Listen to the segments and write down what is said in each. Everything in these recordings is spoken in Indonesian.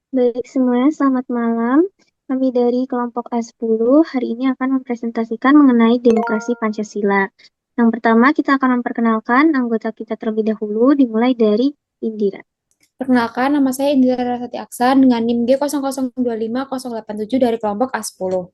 Baik semuanya, selamat malam. Kami dari kelompok A10 hari ini akan mempresentasikan mengenai demokrasi Pancasila. Yang pertama, kita akan memperkenalkan anggota kita terlebih dahulu, dimulai dari Indira. Perkenalkan, nama saya Indira Rasati Aksan dengan NIM G002508 dari kelompok A10.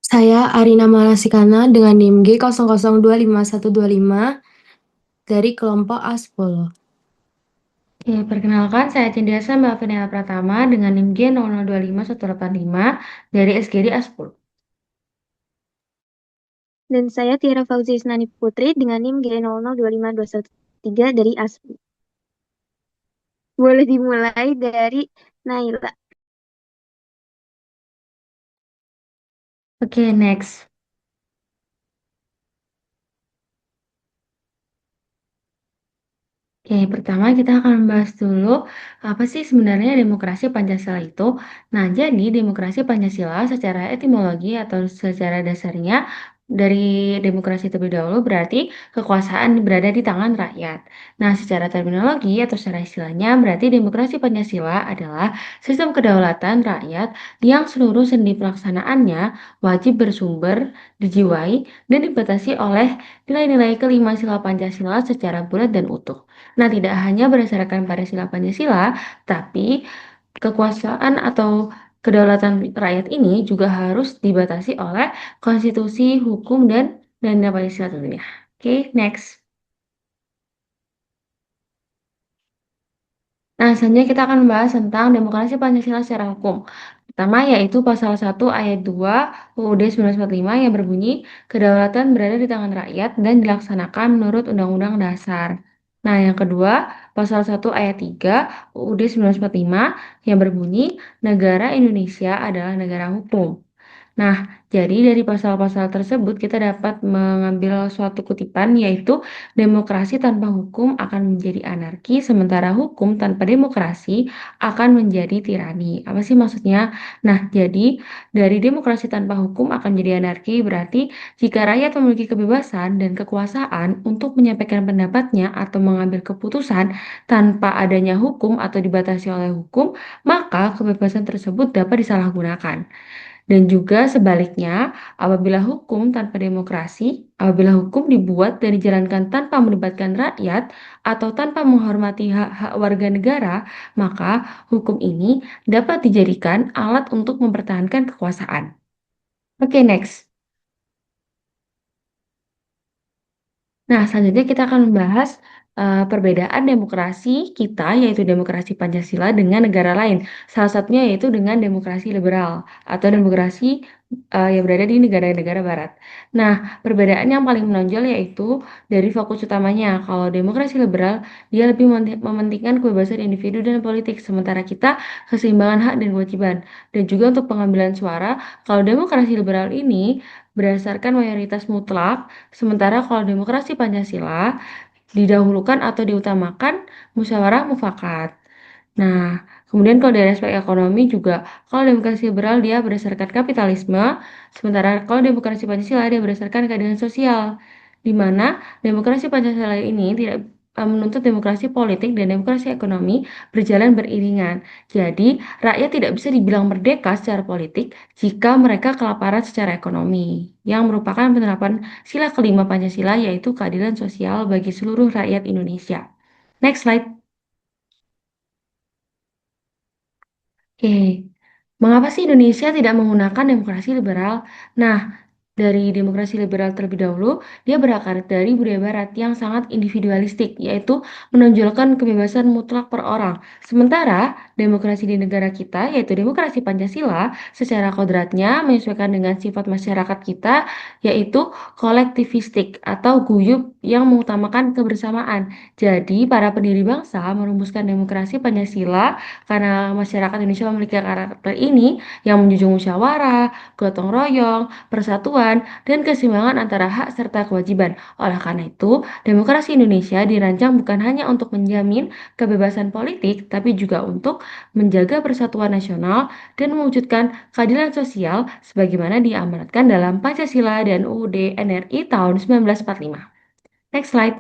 Saya Arina Malasikana dengan NIM G00252125 dari kelompok A10. Oke, perkenalkan saya Cindiasa Mbak Fenela Pratama dengan NIM G0025185 dari SGD A10. Dan saya Tiara Fauzi Isnani Putri dengan NIM G00252113 dari ASPI. Boleh dimulai dari Naila. Oke, next. Oke, pertama kita akan membahas dulu apa sih sebenarnya demokrasi Pancasila itu. Nah, jadi demokrasi Pancasila secara etimologi atau secara dasarnya dari demokrasi terlebih dahulu berarti kekuasaan berada di tangan rakyat. Nah, secara terminologi atau secara istilahnya berarti demokrasi Pancasila adalah sistem kedaulatan rakyat yang seluruh sendi pelaksanaannya wajib bersumber, dijiwai, dan dibatasi oleh nilai-nilai kelima sila Pancasila secara bulat dan utuh. Nah, tidak hanya berdasarkan pada sila Pancasila, tapi kekuasaan atau kedaulatan rakyat ini juga harus dibatasi oleh konstitusi, hukum, dan Pancasila tentunya. Oke, next. Nah, selanjutnya kita akan membahas tentang demokrasi Pancasila secara hukum. Pertama yaitu pasal 1 ayat 2 UUD 1945 yang berbunyi kedaulatan berada di tangan rakyat dan dilaksanakan menurut Undang-Undang Dasar. Nah, yang kedua, pasal 1 ayat 3 UUD 1945 yang berbunyi negara Indonesia adalah negara hukum. Nah, jadi dari pasal-pasal tersebut kita dapat mengambil suatu kutipan yaitu demokrasi tanpa hukum akan menjadi anarki, sementara hukum tanpa demokrasi akan menjadi tirani. Apa sih maksudnya? Nah, jadi dari demokrasi tanpa hukum akan menjadi anarki berarti jika rakyat memiliki kebebasan dan kekuasaan untuk menyampaikan pendapatnya atau mengambil keputusan tanpa adanya hukum atau dibatasi oleh hukum, maka kebebasan tersebut dapat disalahgunakan. Dan juga sebaliknya, apabila hukum dibuat dan dijalankan tanpa melibatkan rakyat atau tanpa menghormati hak-hak warga negara, maka hukum ini dapat dijadikan alat untuk mempertahankan kekuasaan. Oke, next. Nah, selanjutnya kita akan membahas perbedaan demokrasi kita, yaitu demokrasi Pancasila dengan negara lain. Salah satunya yaitu dengan demokrasi liberal atau demokrasi yang berada di negara-negara barat. Nah, perbedaan yang paling menonjol yaitu dari fokus utamanya. Kalau demokrasi liberal, dia lebih mementingkan kebebasan individu dan politik, sementara kita keseimbangan hak dan kewajiban. Dan juga untuk pengambilan suara, kalau demokrasi liberal ini berdasarkan mayoritas mutlak, sementara kalau demokrasi Pancasila didahulukan atau diutamakan musyawarah mufakat. Nah, kemudian kalau dari aspek ekonomi juga, kalau demokrasi liberal dia berdasarkan kapitalisme, sementara kalau demokrasi Pancasila dia berdasarkan keadilan sosial, di mana demokrasi Pancasila ini tidak menuntut demokrasi politik dan demokrasi ekonomi berjalan beriringan. Jadi, rakyat tidak bisa dibilang merdeka secara politik jika mereka kelaparan secara ekonomi, yang merupakan penerapan sila kelima Pancasila yaitu keadilan sosial bagi seluruh rakyat Indonesia. Next slide. Oke, mengapa sih Indonesia tidak menggunakan demokrasi liberal? Nah, dari demokrasi liberal terlebih dahulu, dia berakar dari budaya barat yang sangat individualistik, yaitu menonjolkan kebebasan mutlak per orang. Sementara demokrasi di negara kita, yaitu demokrasi Pancasila, secara kodratnya menyesuaikan dengan sifat masyarakat kita, yaitu kolektivistik atau guyup yang mengutamakan kebersamaan. Jadi, para pendiri bangsa merumuskan demokrasi Pancasila karena masyarakat Indonesia memiliki karakter ini yang menjunjung musyawarah, gotong royong, persatuan, dan keseimbangan antara hak serta kewajiban. Oleh karena itu, demokrasi Indonesia dirancang bukan hanya untuk menjamin kebebasan politik, tapi juga untuk menjaga persatuan nasional dan mewujudkan keadilan sosial sebagaimana diamanatkan dalam Pancasila dan UUD NRI tahun 1945. Next slide.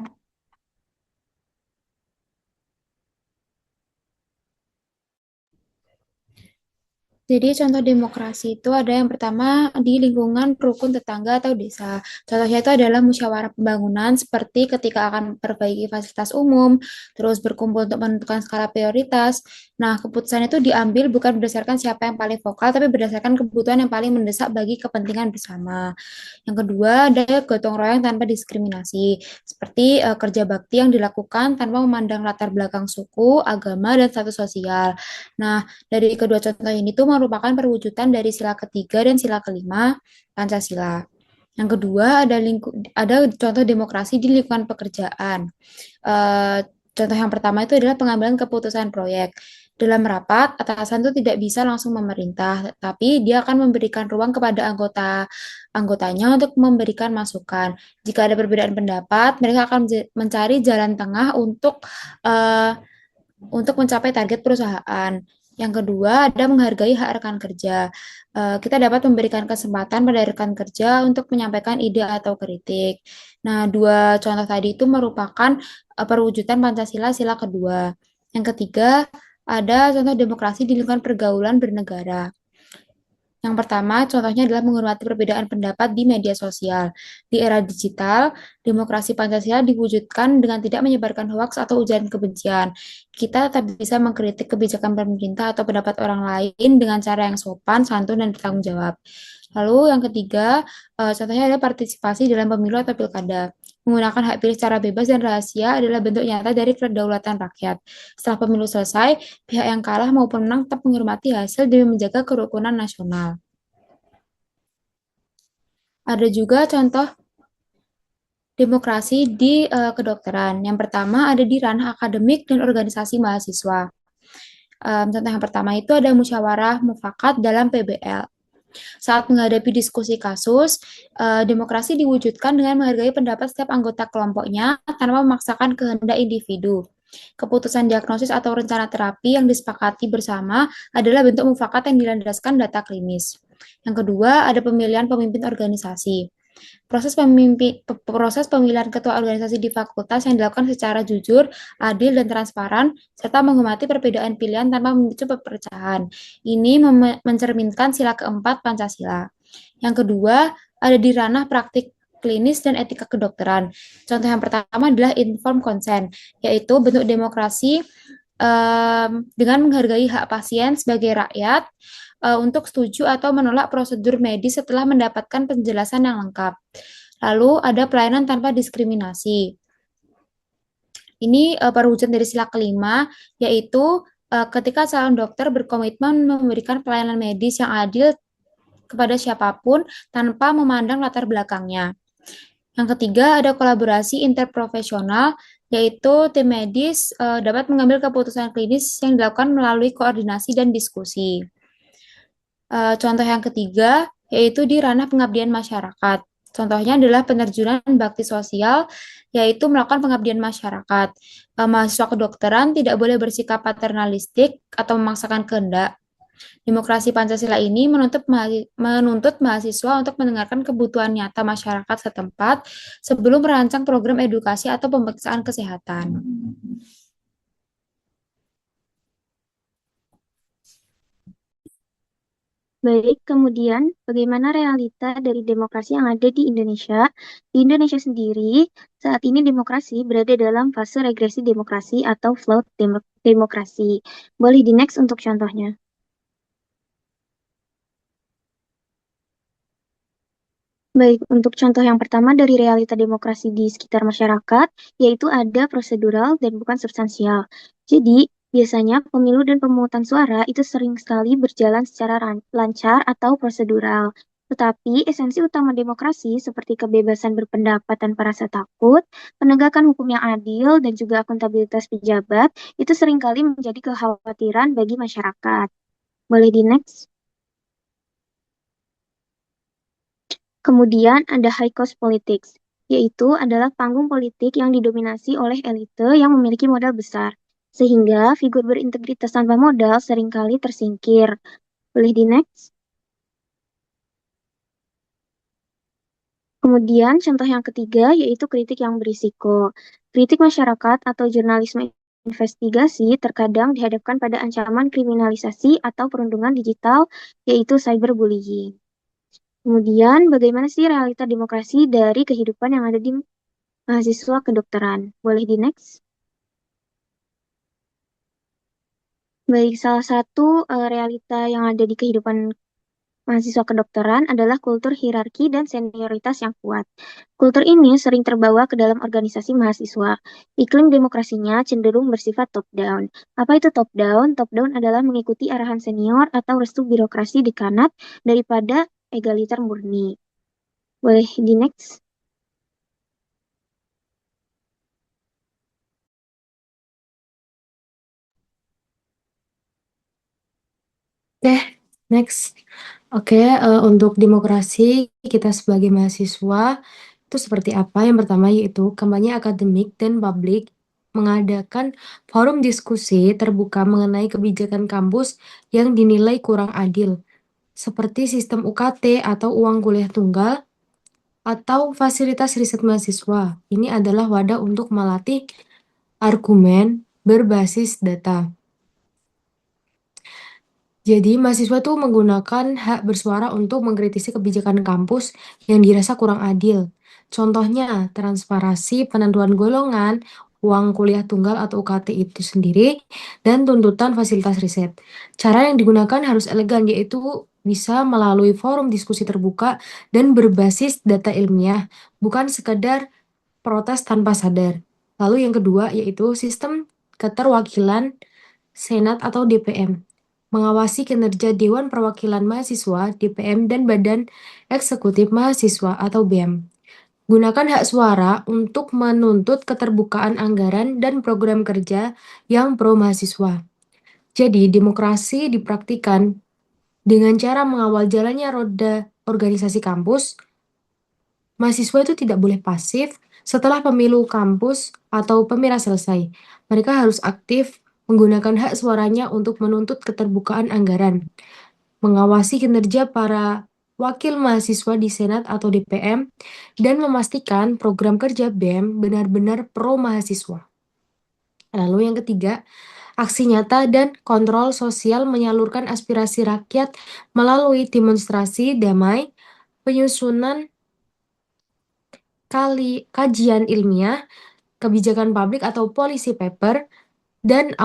Jadi contoh demokrasi itu ada yang pertama di lingkungan rukun tetangga atau desa. Contohnya itu adalah musyawarah pembangunan seperti ketika akan perbaiki fasilitas umum, terus berkumpul untuk menentukan skala prioritas. Nah, keputusan itu diambil bukan berdasarkan siapa yang paling vokal, tapi berdasarkan kebutuhan yang paling mendesak bagi kepentingan bersama. Yang kedua, ada gotong royong tanpa diskriminasi, seperti kerja bakti yang dilakukan tanpa memandang latar belakang suku, agama, dan status sosial. Nah, dari kedua contoh ini tuh merupakan perwujudan dari sila ketiga dan sila kelima Pancasila. Yang kedua, ada contoh demokrasi di lingkungan pekerjaan. Eh, Contoh yang pertama itu adalah pengambilan keputusan proyek. Dalam rapat, atasan itu tidak bisa langsung memerintah, tapi dia akan memberikan ruang kepada anggotanya untuk memberikan masukan. Jika ada perbedaan pendapat, mereka akan mencari jalan tengah eh, untuk mencapai target perusahaan. Yang kedua, ada menghargai hak rekan kerja. Kita dapat memberikan kesempatan pada rekan kerja untuk menyampaikan ide atau kritik. Nah, dua contoh tadi itu merupakan perwujudan Pancasila sila kedua. Yang ketiga, ada contoh demokrasi di lingkungan pergaulan bernegara. Yang pertama, contohnya adalah menghormati perbedaan pendapat di media sosial. Di era digital, demokrasi Pancasila diwujudkan dengan tidak menyebarkan hoaks atau ujaran kebencian. Kita tetap bisa mengkritik kebijakan pemerintah atau pendapat orang lain dengan cara yang sopan, santun, dan bertanggung jawab. Lalu yang ketiga, contohnya adalah partisipasi dalam pemilu atau pilkada. Menggunakan hak pilih secara bebas dan rahasia adalah bentuk nyata dari kedaulatan rakyat. Setelah pemilu selesai, pihak yang kalah maupun menang tetap menghormati hasil demi menjaga kerukunan nasional. Ada juga contoh demokrasi di kedokteran. Yang pertama ada di ranah akademik dan organisasi mahasiswa. Contoh yang pertama itu ada musyawarah mufakat dalam PBL. Saat menghadapi diskusi kasus, demokrasi diwujudkan dengan menghargai pendapat setiap anggota kelompoknya tanpa memaksakan kehendak individu. Keputusan diagnosis atau rencana terapi yang disepakati bersama adalah bentuk mufakat yang dilandaskan data klinis. Yang kedua, ada pemilihan pemimpin organisasi. Proses pemilihan ketua organisasi di fakultas yang dilakukan secara jujur, adil, dan transparan, serta menghormati perbedaan pilihan tanpa memicu perpecahan. Ini mencerminkan sila keempat Pancasila. Yang kedua, ada di ranah praktik klinis dan etika kedokteran. Contoh yang pertama adalah informed consent, yaitu bentuk demokrasi dengan menghargai hak pasien sebagai rakyat untuk setuju atau menolak prosedur medis setelah mendapatkan penjelasan yang lengkap. Lalu ada pelayanan tanpa diskriminasi. Ini perwujudan dari sila kelima, yaitu ketika calon dokter berkomitmen memberikan pelayanan medis yang adil kepada siapapun tanpa memandang latar belakangnya. Yang ketiga, ada kolaborasi interprofesional, yaitu tim medis dapat mengambil keputusan klinis yang dilakukan melalui koordinasi dan diskusi. Contoh yang ketiga, yaitu di ranah pengabdian masyarakat. Contohnya adalah penerjunan bakti sosial, yaitu melakukan pengabdian masyarakat. Mahasiswa kedokteran tidak boleh bersikap paternalistik atau memaksakan kehendak. Demokrasi Pancasila ini menuntut mahasiswa untuk mendengarkan kebutuhan nyata masyarakat setempat sebelum merancang program edukasi atau pemeriksaan kesehatan. Baik, kemudian bagaimana realita dari demokrasi yang ada di Indonesia? Di Indonesia sendiri, saat ini demokrasi berada dalam fase regresi demokrasi atau flawed demokrasi. Boleh di next untuk contohnya. Baik, untuk contoh yang pertama dari realita demokrasi di sekitar masyarakat, yaitu ada prosedural dan bukan substansial. Jadi, biasanya pemilu dan pemungutan suara itu sering sekali berjalan secara lancar atau prosedural. Tetapi esensi utama demokrasi seperti kebebasan berpendapat tanpa rasa takut, penegakan hukum yang adil, dan juga akuntabilitas pejabat itu seringkali menjadi kekhawatiran bagi masyarakat. Boleh di next? Kemudian ada high cost politics, yaitu adalah panggung politik yang didominasi oleh elite yang memiliki modal besar, sehingga figur berintegritas tanpa modal seringkali tersingkir. Boleh di next? Kemudian contoh yang ketiga yaitu kritik yang berisiko. Kritik masyarakat atau jurnalisme investigasi terkadang dihadapkan pada ancaman kriminalisasi atau perundungan digital, yaitu cyberbullying. Kemudian, bagaimana sih realita demokrasi dari kehidupan yang ada di mahasiswa kedokteran? Boleh di next? Baik, salah satu realita yang ada di kehidupan mahasiswa kedokteran adalah kultur hierarki dan senioritas yang kuat. Kultur ini sering terbawa ke dalam organisasi mahasiswa. Iklim demokrasinya cenderung bersifat top-down. Apa itu top-down? Top-down adalah mengikuti arahan senior atau restu birokrasi dekanat daripada egaliter murni. Boleh di next? Oke, next. Oke, untuk demokrasi kita sebagai mahasiswa itu seperti apa? Yang pertama yaitu kampanye akademik dan publik mengadakan forum diskusi terbuka mengenai kebijakan kampus yang dinilai kurang adil, seperti sistem UKT atau uang kuliah tunggal atau fasilitas riset mahasiswa. Ini adalah wadah untuk melatih argumen berbasis data. Jadi, mahasiswa tuh menggunakan hak bersuara untuk mengkritisi kebijakan kampus yang dirasa kurang adil. Contohnya, transparansi penentuan golongan, uang kuliah tunggal atau UKT itu sendiri, dan tuntutan fasilitas riset. Cara yang digunakan harus elegan, yaitu bisa melalui forum diskusi terbuka dan berbasis data ilmiah, bukan sekedar protes tanpa sadar. Lalu yang kedua yaitu sistem keterwakilan Senat atau DPM. Mengawasi kinerja Dewan Perwakilan Mahasiswa, DPM, dan Badan Eksekutif Mahasiswa atau BEM. Gunakan hak suara untuk menuntut keterbukaan anggaran dan program kerja yang pro mahasiswa. Jadi, demokrasi dipraktikkan dengan cara mengawal jalannya roda organisasi kampus. Mahasiswa itu tidak boleh pasif setelah pemilu kampus atau pemira selesai. Mereka harus aktif menggunakan hak suaranya untuk menuntut keterbukaan anggaran, mengawasi kinerja para wakil mahasiswa di Senat atau DPM, dan memastikan program kerja BEM benar-benar pro mahasiswa. Lalu yang ketiga, aksi nyata dan kontrol sosial menyalurkan aspirasi rakyat melalui demonstrasi damai, penyusunan kajian ilmiah, kebijakan publik atau policy paper, dan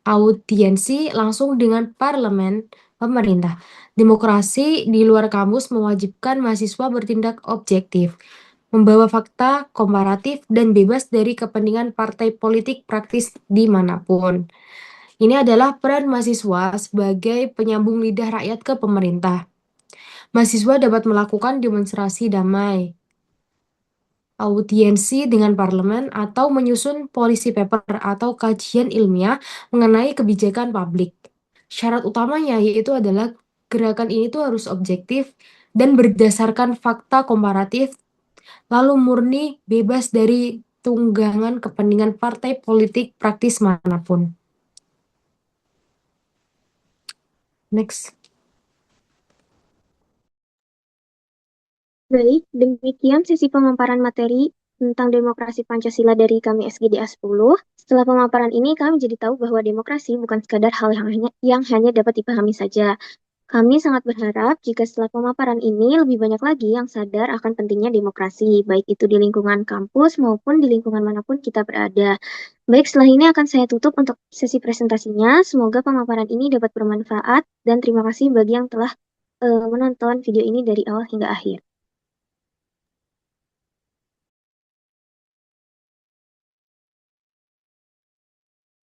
audiensi langsung dengan parlemen pemerintah. Demokrasi di luar kampus mewajibkan mahasiswa bertindak objektif, membawa fakta komparatif, dan bebas dari kepentingan partai politik praktis dimanapun. Ini adalah peran mahasiswa sebagai penyambung lidah rakyat ke pemerintah. Mahasiswa dapat melakukan demonstrasi damai, audiensi dengan parlemen, atau menyusun policy paper atau kajian ilmiah mengenai kebijakan publik. Syarat utamanya yaitu adalah gerakan ini tuh harus objektif dan berdasarkan fakta komparatif, lalu murni bebas dari tunggangan kepentingan partai politik praktis manapun. Next. Baik, demikian sesi pemaparan materi tentang demokrasi Pancasila dari kami SGDA 10. Setelah pemaparan ini, kami jadi tahu bahwa demokrasi bukan sekadar hal yang hanya dapat dipahami saja. Kami sangat berharap jika setelah pemaparan ini lebih banyak lagi yang sadar akan pentingnya demokrasi, baik itu di lingkungan kampus maupun di lingkungan manapun kita berada. Baik, setelah ini akan saya tutup untuk sesi presentasinya. Semoga pemaparan ini dapat bermanfaat dan terima kasih bagi yang telah menonton video ini dari awal hingga akhir.